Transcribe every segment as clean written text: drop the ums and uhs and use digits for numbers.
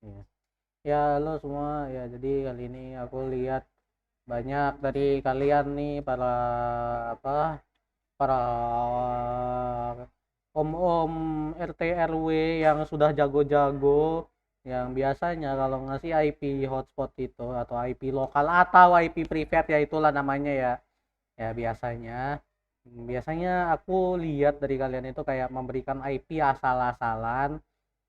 Iya. Ya, halo semua. Ya, jadi kali ini aku lihat banyak dari kalian nih para apa? Para om-om RT RW yang sudah jago-jago yang biasanya kalau ngasih IP hotspot itu atau IP lokal atau IP private ya itulah namanya ya. Ya biasanya aku lihat dari kalian itu kayak memberikan IP asal-asalan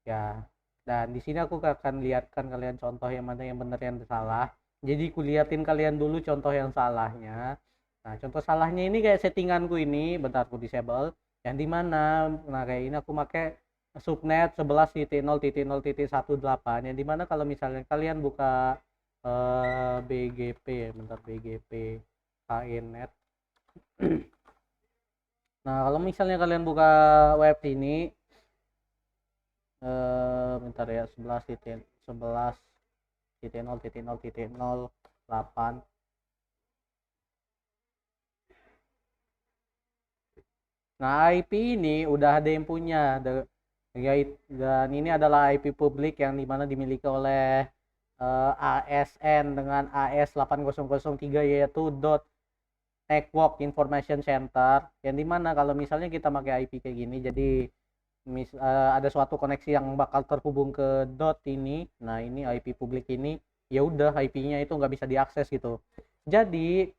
ya, dan di sini aku akan lihatkan kalian contoh yang mana yang benar yang salah. Jadi kuliatin kalian dulu contoh yang salahnya. Nah, contoh salahnya ini kayak settinganku ini, bentar aku disable. Yang di mana, nah kayak ini aku pakai subnet 11.0.0.18, yang dimana kalau misalnya kalian buka BGP, bentar BGP KNet. Nah, kalau misalnya kalian buka web ini, bentar ya, 11.0.0.0.08. Nah, IP ini udah ada yang punya, dan ini adalah IP publik yang dimana dimiliki oleh ASN dengan AS8003, yaitu Network Information Center, yang dimana kalau misalnya kita pakai IP kayak gini, jadi ada suatu koneksi yang bakal terhubung ke dot ini. Nah, ini IP publik ini, ya udah IP-nya itu nggak bisa diakses gitu. Jadi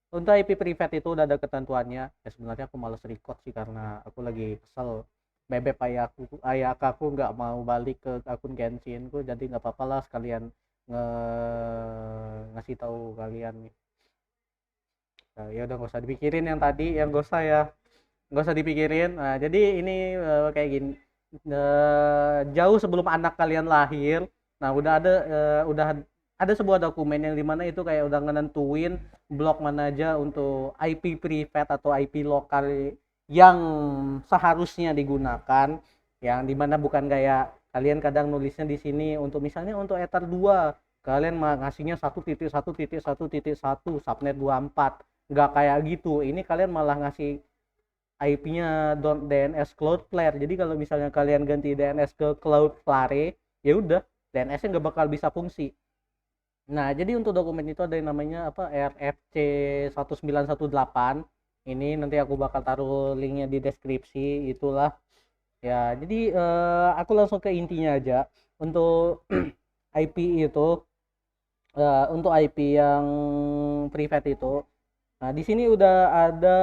untuk IP private itu udah ada ketentuannya. Ya sebenarnya aku males record sih karena aku lagi kesel. Bebek ayah aku nggak mau balik ke akun Genshin ku, jadi nggak apa-apa lah sekalian nge ngasih tahu kalian nih. Nah, ya udah nggak usah dipikirin yang tadi, yang gak usah ya, nggak usah dipikirin. Nah, jadi ini kayak gini. Jauh sebelum anak kalian lahir, nah udah ada sebuah dokumen yang dimana itu kayak udah ngenentuin blok mana aja untuk IP private atau IP lokal yang seharusnya digunakan, yang dimana bukan kayak kalian kadang nulisnya di sini untuk misalnya untuk ether 2 kalian ngasihnya 1.1.1.1 subnet 24, nggak kayak gitu. Ini kalian malah ngasih IP-nya DNS Cloudflare. Jadi kalau misalnya kalian ganti DNS ke Cloudflare, ya udah DNS-nya nggak bakal bisa fungsi. Nah, jadi untuk dokumen itu ada yang namanya apa, RFC 1918. Ini nanti aku bakal taruh linknya di deskripsi itulah. Ya, jadi aku langsung ke intinya aja. Untuk IP itu, untuk IP yang private itu, nah, di sini udah ada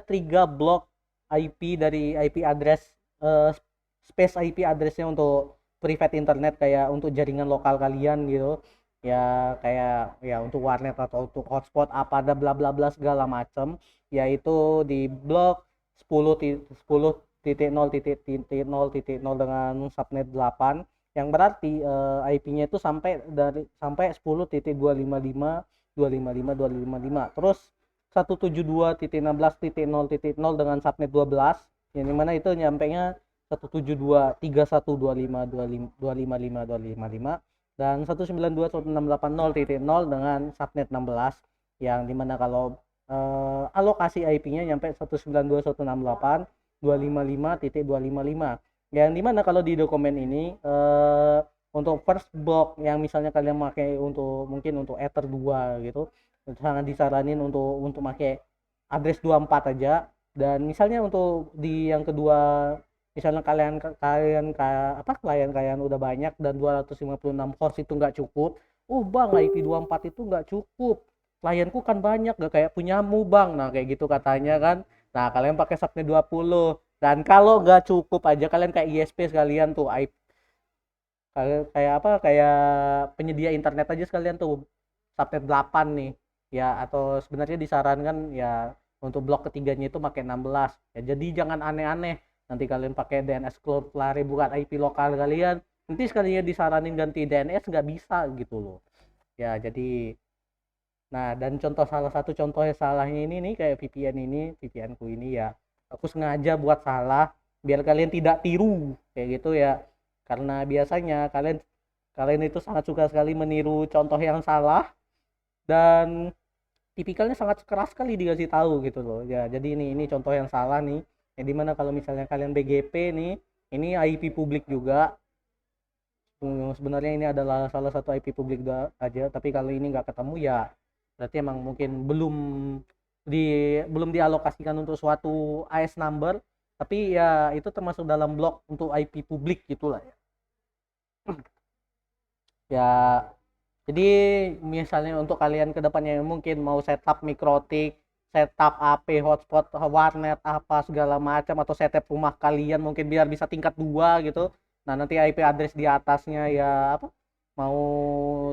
3 blok IP dari IP address, space IP addressnya untuk private internet kayak untuk jaringan lokal kalian gitu. Ya kayak ya untuk warnet atau untuk hotspot apa ada bla bla bla segala macam, yaitu di blok 10.0.0.0 dengan subnet 8, yang berarti IP-nya itu sampai 10.255.255.255, terus 172.16.0.0 dengan subnet 12, yang dimana itu nyampe nya 172.3125.255.255, dan 192.168.0.0 dengan subnet 16, yang dimana kalau alokasi IP-nya nyampe 192.168.255.255, yang dimana kalau di dokumen ini untuk first block yang misalnya kalian pakai untuk mungkin untuk ether 2 gitu, sangat disaranin untuk pakai address 24 aja. Dan misalnya untuk di yang kedua, misalnya kalian kalian kayak apa, klien kalian udah banyak dan 256 host itu nggak cukup. Oh bang, IP 24 itu nggak cukup, klienku kan banyak gak kayak punyamu bang, nah kayak gitu katanya kan. Nah, kalian pakai subnet 20, dan kalau nggak cukup aja kalian kayak ISP sekalian tuh, kayak apa, kayak penyedia internet aja sekalian tuh subnet 8 nih ya, atau sebenarnya disarankan ya untuk blok ketiganya itu pakai 16 ya. Jadi jangan aneh-aneh, nanti kalian pakai DNS Cloudflare bukan IP lokal kalian, nanti sekalinya disaranin ganti DNS nggak bisa gitu loh ya. Jadi nah, dan salah satu contoh yang salahnya ini nih kayak VPN ku ini ya, aku sengaja buat salah biar kalian tidak tiru kayak gitu ya. Karena biasanya kalian kalian itu sangat suka sekali meniru contoh yang salah, dan tipikalnya sangat keras sekali dikasih tahu gitu loh. Ya, jadi ini contoh yang salah nih. Yang dimana kalau misalnya kalian BGP nih, Ini IP publik juga. Sebenarnya ini adalah salah satu IP publik aja, tapi kalau ini nggak ketemu ya berarti emang mungkin di belum dialokasikan untuk suatu AS number, tapi ya itu termasuk dalam blok untuk IP publik gitulah ya. Ya, jadi misalnya untuk kalian kedepannya mungkin mau setup mikrotik, setup AP, hotspot, warnet, apa segala macam, atau setup rumah kalian mungkin biar bisa tingkat 2 gitu. Nah, nanti IP address di atasnya ya apa? Mau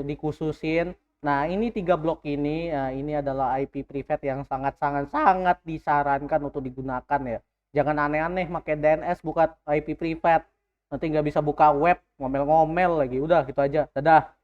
dikhususin. Nah, ini 3 blok ini, ya, ini adalah IP private yang sangat sangat sangat disarankan untuk digunakan ya. Jangan aneh-aneh pakai DNS buka IP private. Nanti nggak bisa buka web, ngomel-ngomel lagi. Udah gitu aja. Dadah.